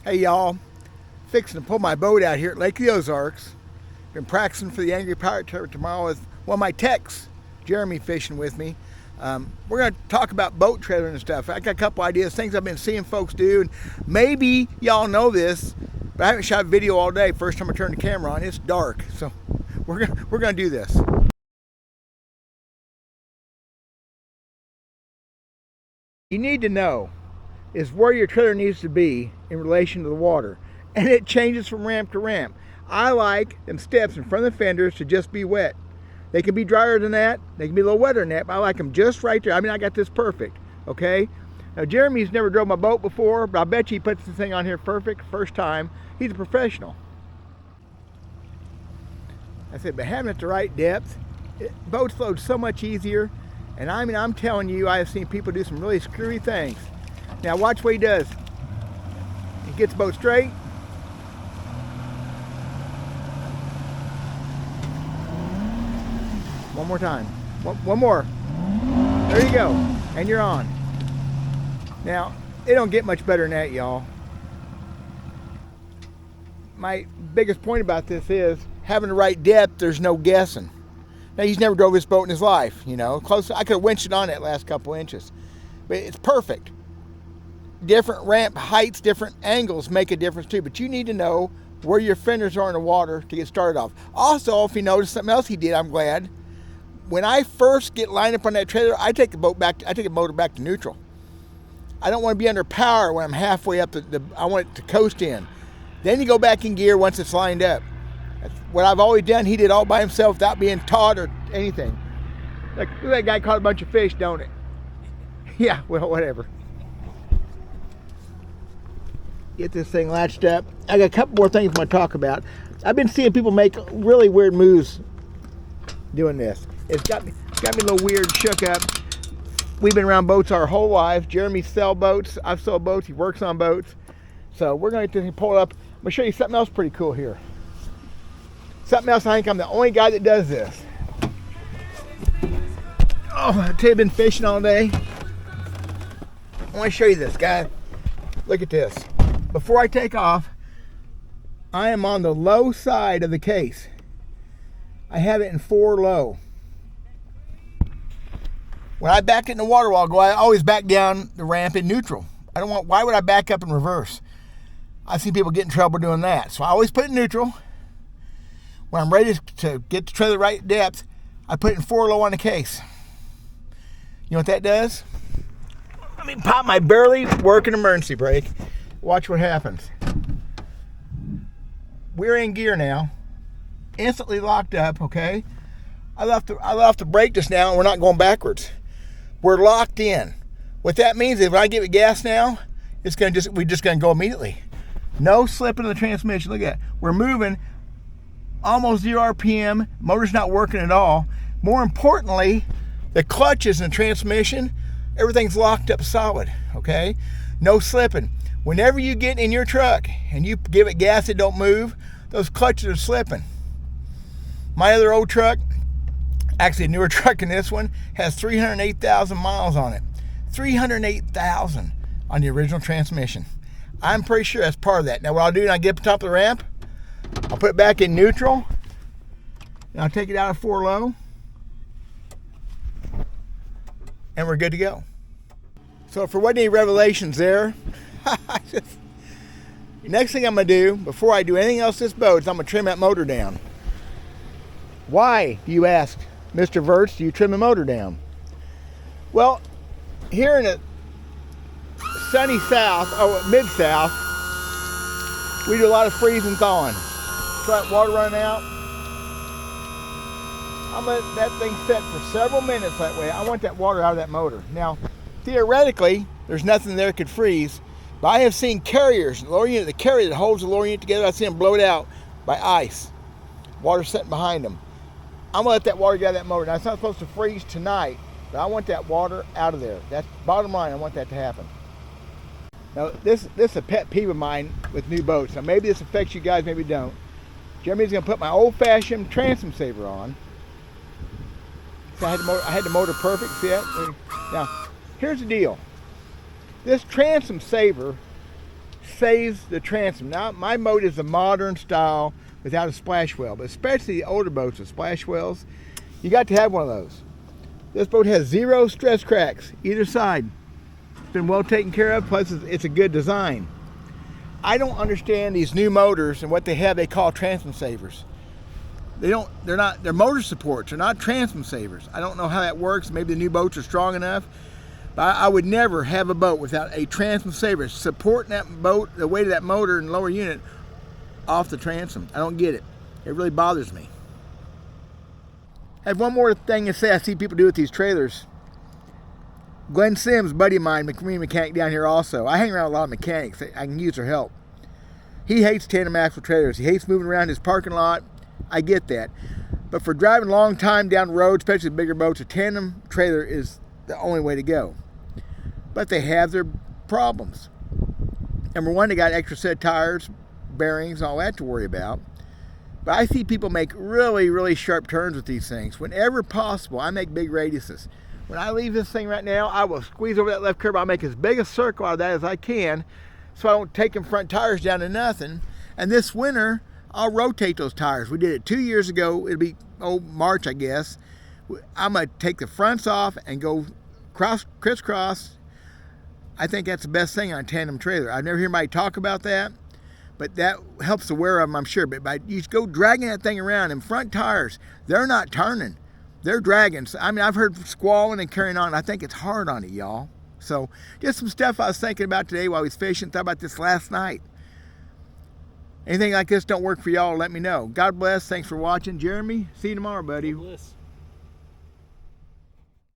Hey y'all, fixing to pull my boat out here at Lake of the Ozarks. Been practicing for the Angry Pirate Tour tomorrow with one of my techs, Jeremy, fishing with me. We're going to talk about boat trailing and stuff. I got a couple ideas, things I've been seeing folks do, and maybe y'all know this, but I haven't shot a video all day. First time I turned the camera on, it's dark, so we're gonna do this. You need to know is where your trailer needs to be in relation to the water, and it changes from ramp to ramp. I like them steps in front of the fenders to just be wet. They can be drier than that, they can be a little wetter than that, but I like them just right there. I mean, I got this perfect, okay? Now, Jeremy's never drove my boat before, but I bet you he puts this thing on here perfect first time. He's a professional. I said, but having it the right depth, boats float so much easier, and I mean, I'm telling you, I have seen people do some really screwy things. Now watch what he does. He gets the boat straight. One more time. One more. There you go. And you're on. Now, it don't get much better than that, y'all. My biggest point about this is having the right depth, there's no guessing. Now, he's never drove this boat in his life, you know. Close. I could have winched it on that last couple inches. But it's perfect. Different ramp heights, different angles make a difference too, but you need to know where your fenders are in the water to get started off. Also, if you notice something else he did, I'm glad. When I first get lined up on that trailer, I take the motor back to neutral. I don't want to be under power when I'm halfway up I want it to coast in. Then you go back in gear once it's lined up. That's what I've always done. He did all by himself without being taught or anything. Like, that guy caught a bunch of fish, don't it? Yeah, well, whatever. Get this thing latched up. I got a couple more things I'm going to talk about. I've been seeing people make really weird moves doing this. It's got me a little weird, shook up. We've been around boats our whole life. Jeremy sells boats. I've sold boats. He works on boats. So we're going to pull it up. I'm going to show you something else pretty cool here. Something else, I think I'm the only guy that does this. Oh, I tell you, I've been fishing all day. I want to show you this, guy. Look at this. Before I take off, I am on the low side of the case. I have it in 4 low. When I back it in the water while I go, I always back down the ramp in neutral. Why would I back up in reverse? I've seen people get in trouble doing that. So I always put it in neutral. When I'm ready to get the trailer the right depth, I put it in 4 low on the case. You know what that does? Let me pop my barely working emergency brake. Watch what happens. We're in gear now. Instantly locked up, okay? I left the brake just now and we're not going backwards. We're locked in. What that means is when I give it gas now, we're just gonna go immediately. No slipping in the transmission. Look at that. We're moving almost 0 RPM. Motor's not working at all. More importantly, the clutches and transmission, everything's locked up solid, okay? No slipping. Whenever you get in your truck and you give it gas, it don't move, those clutches are slipping. My other old truck, actually a newer truck than this one, has 308,000 miles on it. 308,000 on the original transmission. I'm pretty sure that's part of that. Now what I'll do when I get up the top of the ramp, I'll put it back in neutral, and I'll take it out of 4 low, and we're good to go. So if there wasn't any revelations there, next thing I'm going to do, before I do anything else to this boat, is I'm going to trim that motor down. Why, do you ask, Mr. Verts, do you trim the motor down? Well, here in the sunny south, mid-south, we do a lot of freeze and thawing. Front water running out. I'm going to let that thing set for several minutes that way. I want that water out of that motor. Now, theoretically, there's nothing there that could freeze, but I have seen carriers, the carrier that holds the lower unit together, I've seen them blown out by ice. Water sitting behind them. I'm going to let that water get out of that motor. Now, it's not supposed to freeze tonight, but I want that water out of there. That's bottom line. I want that to happen. Now, this is a pet peeve of mine with new boats. Now, maybe this affects you guys, maybe it don't. Jeremy's going to put my old-fashioned transom saver on. So I had the motor perfect. See that? Now, here's the deal. This transom saver saves the transom. Now, my boat is a modern style without a splash well, but especially the older boats with splash wells, you got to have one of those. This boat has 0 stress cracks either side. It's been well taken care of, plus it's a good design. I don't understand these new motors and what they have they call transom savers. They're motor supports, they're not transom savers. I don't know how that works. Maybe the new boats are strong enough. But I would never have a boat without a transom saver supporting that boat, the weight of that motor and lower unit off the transom. I don't get it. It really bothers me. I have one more thing to say I see people do with these trailers. Glenn Sims, buddy of mine, marine mechanic down here also. I hang around with a lot of mechanics. I can use their help. He hates tandem axle trailers. He hates moving around his parking lot. I get that. But for driving a long time down the road, especially bigger boats, a tandem trailer is the only way to go. But they have their problems. Number one, they got extra set of tires, bearings, all that to worry about. But I see people make really, really sharp turns with these things. Whenever possible, I make big radiuses. When I leave this thing right now, I will squeeze over that left curb. I'll make as big a circle out of that as I can so I don't take them front tires down to nothing. And this winter, I'll rotate those tires. We did it 2 years ago. It'll be, March, I guess. I'm going to take the fronts off and go crisscross. I think that's the best thing on a tandem trailer. I've never heard anybody talk about that, but that helps the wear of them, I'm sure. But you go dragging that thing around, and front tires, they're not turning. They're dragging. I mean, I've heard squalling and carrying on. I think it's hard on it, y'all. So just some stuff I was thinking about today while I was fishing. Thought about this last night. Anything like this don't work for y'all, let me know. God bless. Thanks for watching. Jeremy, see you tomorrow, buddy. God bless.